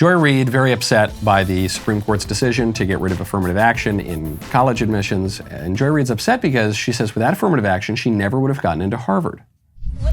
Joy Reid, very upset by the Supreme Court's decision to get rid of affirmative action in college admissions. And Joy Reid's upset because she says without affirmative action, she never would have gotten into Harvard.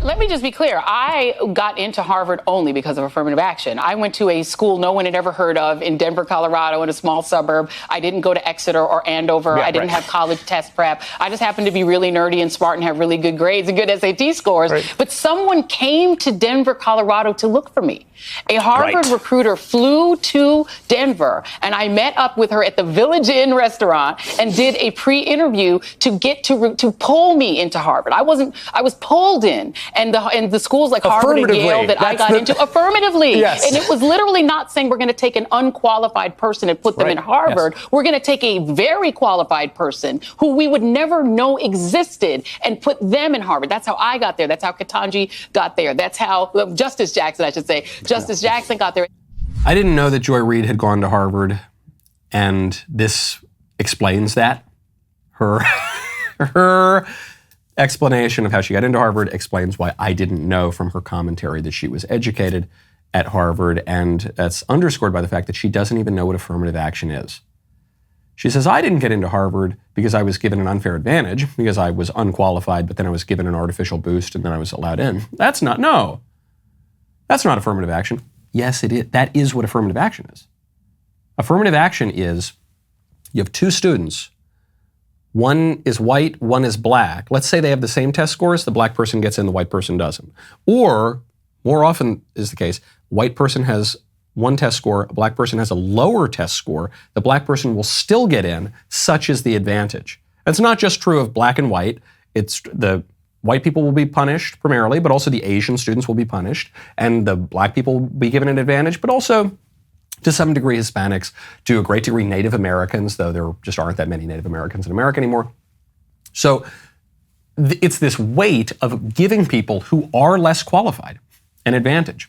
Let me just be clear. I got into Harvard only because of affirmative action. I went to a school no one had ever heard of in Denver, Colorado, in a small suburb. I didn't go to Exeter or Andover. I didn't have college test prep. I just happened to be really nerdy and smart and have really good grades and good SAT scores. Right. But someone came to Denver, Colorado to look for me. A Harvard recruiter flew to Denver, and I met up with her at the Village Inn restaurant and did a pre-interview to get to pull me into Harvard. I was pulled in, and the schools like Harvard and Yale that I got into affirmatively. Yes. And it was literally not saying we're going to take an unqualified person and put them in Harvard. Yes. We're going to take a very qualified person who we would never know existed and put them in Harvard. That's how I got there. That's how Ketanji got there. That's how Justice Jackson, I should say. Justice Jackson got there. I didn't know that Joy Reid had gone to Harvard, and this explains that. Her explanation of how she got into Harvard explains why I didn't know from her commentary that she was educated at Harvard, and that's underscored by the fact that she doesn't even know what affirmative action is. She says, I didn't get into Harvard because I was given an unfair advantage, because I was unqualified, but then I was given an artificial boost and then I was allowed in. That's not affirmative action. Yes, it is. That is what affirmative action is. Affirmative action is you have two students. One is white, one is black. Let's say they have the same test scores. The black person gets in, the white person doesn't. Or, more often is the case, white person has one test score, a black person has a lower test score. The black person will still get in. Such is the advantage. It's not just true of black and white. It's the white people will be punished primarily, but also the Asian students will be punished, and the black people will be given an advantage, but also to some degree Hispanics, to a great degree Native Americans, though there just aren't that many Native Americans in America anymore. So it's this weight of giving people who are less qualified an advantage.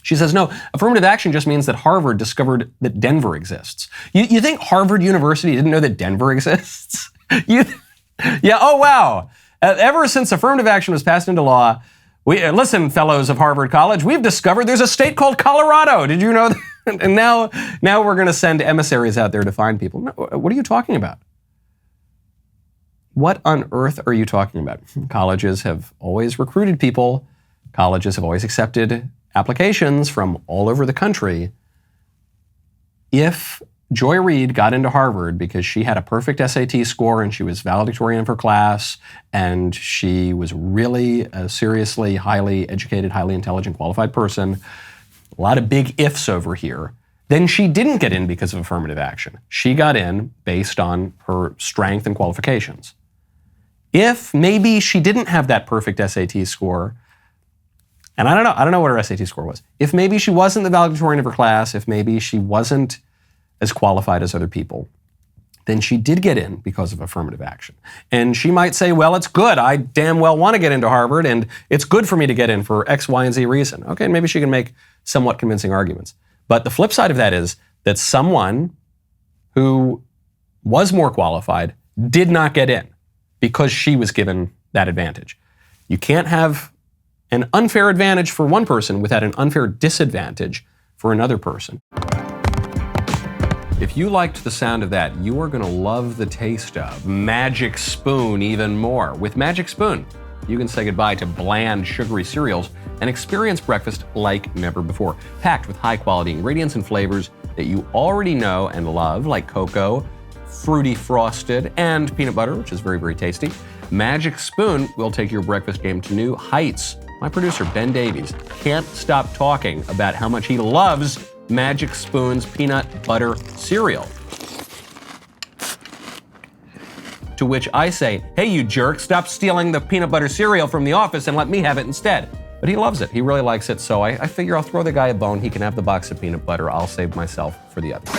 She says, no, affirmative action just means that Harvard discovered that Denver exists. You think Harvard University didn't know that Denver exists? Yeah, oh wow. Ever since affirmative action was passed into law, listen, fellows of Harvard College, we've discovered there's a state called Colorado. Did you know that? And now we're going to send emissaries out there to find people. No, what are you talking about? What on earth are you talking about? Colleges have always recruited people. Colleges have always accepted applications from all over the country. If Joy Reid got into Harvard because she had a perfect SAT score and she was valedictorian of her class and she was really a seriously highly educated, highly intelligent, qualified person, a lot of big ifs over here, then she didn't get in because of affirmative action. She got in based on her strength and qualifications. If maybe she didn't have that perfect SAT score, and I don't know what her SAT score was. If maybe she wasn't the valedictorian of her class, if maybe she wasn't as qualified as other people, then she did get in because of affirmative action. And she might say, well, it's good. I damn well want to get into Harvard, and it's good for me to get in for X, Y, and Z reason. Okay, maybe she can make somewhat convincing arguments. But the flip side of that is that someone who was more qualified did not get in because she was given that advantage. You can't have an unfair advantage for one person without an unfair disadvantage for another person. If you liked the sound of that, you are going to love the taste of Magic Spoon even more. With Magic Spoon, you can say goodbye to bland, sugary cereals and experience breakfast like never before, packed with high-quality ingredients and flavors that you already know and love, like cocoa, fruity frosted, and peanut butter, which is very, very tasty. Magic Spoon will take your breakfast game to new heights. My producer, Ben Davies, can't stop talking about how much he loves Magic Spoon's peanut butter cereal. To which I say, hey, you jerk, stop stealing the peanut butter cereal from the office and let me have it instead. But he loves it. He really likes it. So I figure I'll throw the guy a bone. He can have the box of peanut butter. I'll save myself for the other.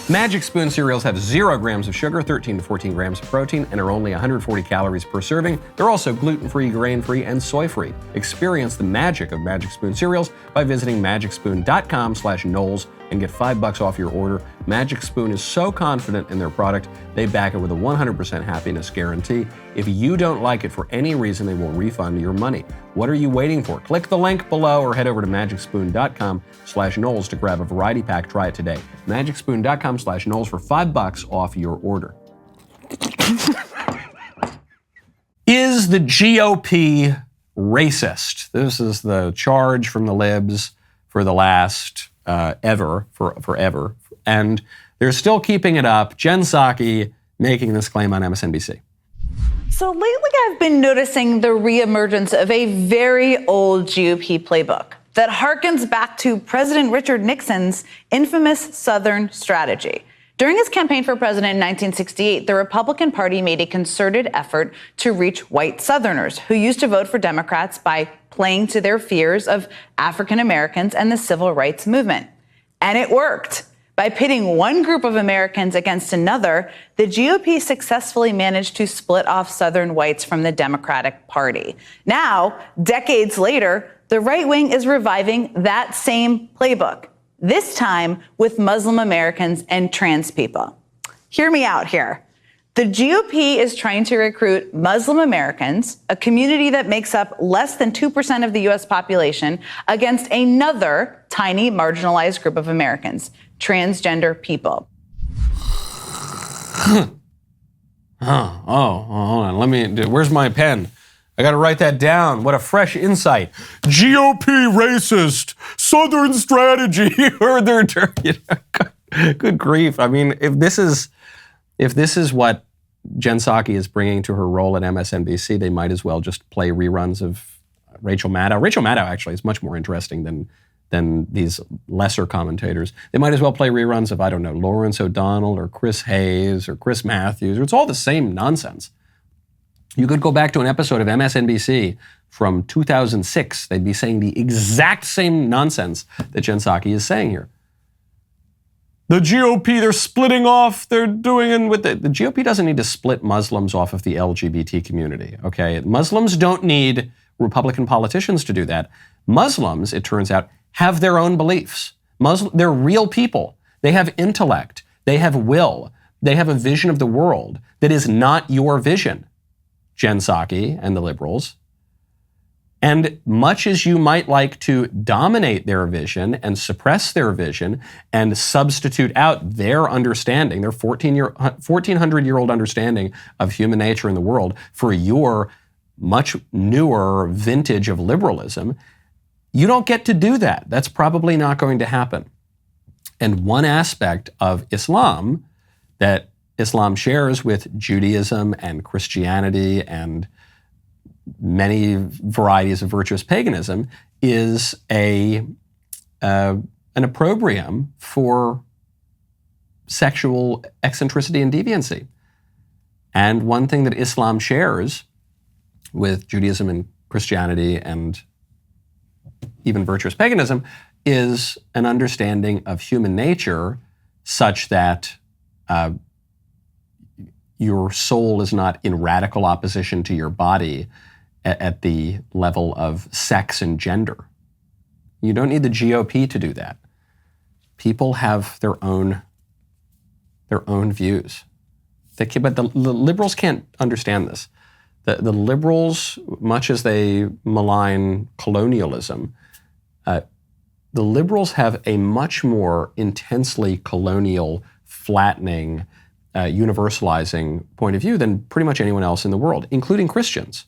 Magic Spoon cereals have 0 grams of sugar, 13 to 14 grams of protein, and are only 140 calories per serving. They're also gluten-free, grain-free, and soy-free. Experience the magic of Magic Spoon cereals by visiting magicspoon.com/Knowles and get $5 off your order Magic Spoon is so confident in their product, they back it with a 100% happiness guarantee. If you don't like it for any reason, they will refund your money. What are you waiting for? Click the link below or head over to magicspoon.com/Knowles to grab a variety pack. Try it today. magicspoon.com/Knowles for $5 off your order. Is the GOP racist? This is the charge from the libs for the last forever. And they're still keeping it up. Jen Psaki making this claim on MSNBC. So lately I've been noticing the reemergence of a very old GOP playbook that harkens back to President Richard Nixon's infamous Southern strategy. During his campaign for president in 1968, the Republican Party made a concerted effort to reach white Southerners who used to vote for Democrats by playing to their fears of African Americans and the civil rights movement. And it worked. By pitting one group of Americans against another, the GOP successfully managed to split off Southern whites from the Democratic Party. Now, decades later, the right wing is reviving that same playbook, this time with Muslim Americans and trans people. Hear me out here. The GOP is trying to recruit Muslim Americans, a community that makes up less than 2% of the U.S. population, against another tiny marginalized group of Americans, transgender people. Hold on. Where's my pen? I got to write that down. What a fresh insight. GOP racist, Southern strategy. Good grief. I mean, if this is what Jen Psaki is bringing to her role at MSNBC, they might as well just play reruns of Rachel Maddow. Rachel Maddow actually is much more interesting than these lesser commentators. They might as well play reruns of, I don't know, Lawrence O'Donnell or Chris Hayes or Chris Matthews. It's all the same nonsense. You could go back to an episode of MSNBC from 2006. They'd be saying the exact same nonsense that Jen Psaki is saying here. The GOP, they're splitting off, they're doing it with the GOP doesn't need to split Muslims off of the LGBT community, okay? Muslims don't need Republican politicians to do that. Muslims, it turns out, have their own beliefs. They're real people. They have intellect. They have will. They have a vision of the world that is not your vision, Jen Psaki and the liberals. And much as you might like to dominate their vision and suppress their vision and substitute out their understanding, their 1,400-year-old understanding of human nature in the world for your much newer vintage of liberalism, you don't get to do that. That's probably not going to happen. And one aspect of Islam that Islam shares with Judaism and Christianity and many varieties of virtuous paganism is an opprobrium for sexual eccentricity and deviancy. And one thing that Islam shares with Judaism and Christianity and even virtuous paganism is an understanding of human nature such that your soul is not in radical opposition to your body at the level of sex and gender. You don't need the GOP to do that. People have their own views. But the liberals can't understand this. The liberals, much as they malign colonialism, the liberals have a much more intensely colonial, flattening, universalizing point of view than pretty much anyone else in the world, including Christians.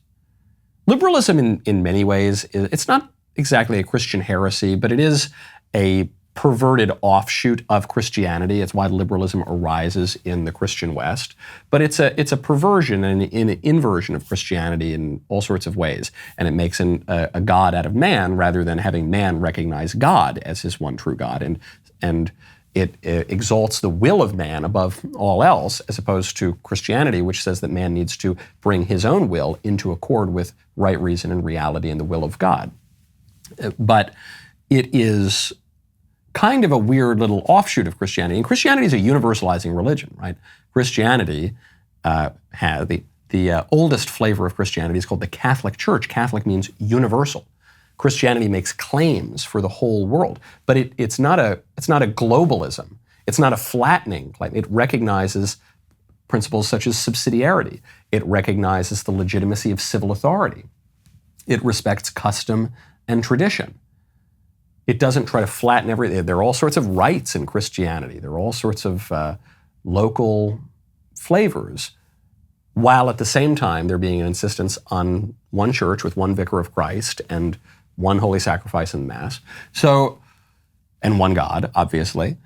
Liberalism in many ways, it's not exactly a Christian heresy, but it is a perverted offshoot of Christianity. It's why liberalism arises in the Christian West. But it's a perversion and an inversion of Christianity in all sorts of ways. And it makes a God out of man rather than having man recognize God as his one true God. And it exalts the will of man above all else, as opposed to Christianity, which says that man needs to bring his own will into accord with right reason and reality and the will of God. But it is kind of a weird little offshoot of Christianity. And Christianity is a universalizing religion, right? Christianity has the oldest flavor of Christianity is called the Catholic Church. Catholic means universal. Christianity makes claims for the whole world, but it's not a globalism. It's not a flattening. Like, it recognizes principles such as subsidiarity. It recognizes the legitimacy of civil authority. It respects custom and tradition. It doesn't try to flatten everything. There are all sorts of rights in Christianity. There are all sorts of local flavors, while at the same time there being an insistence on one church with one vicar of Christ and one holy sacrifice in the Mass. So, and one God, obviously.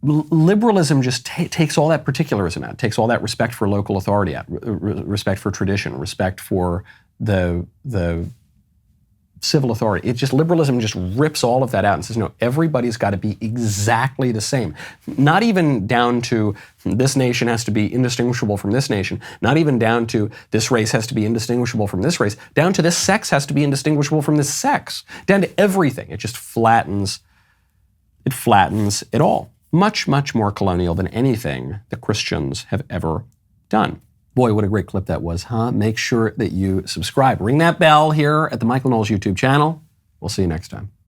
Liberalism just takes all that particularism out, takes all that respect for local authority out, respect for tradition, respect for the civil authority. Liberalism just rips all of that out and says, no, everybody's got to be exactly the same. Not even down to this nation has to be indistinguishable from this nation, not even down to this race has to be indistinguishable from this race, down to this sex has to be indistinguishable from this sex, down to everything. It just flattens it all. Much, much more colonial than anything the Christians have ever done. Boy, what a great clip that was, huh? Make sure that you subscribe. Ring that bell here at the Michael Knowles YouTube channel. We'll see you next time.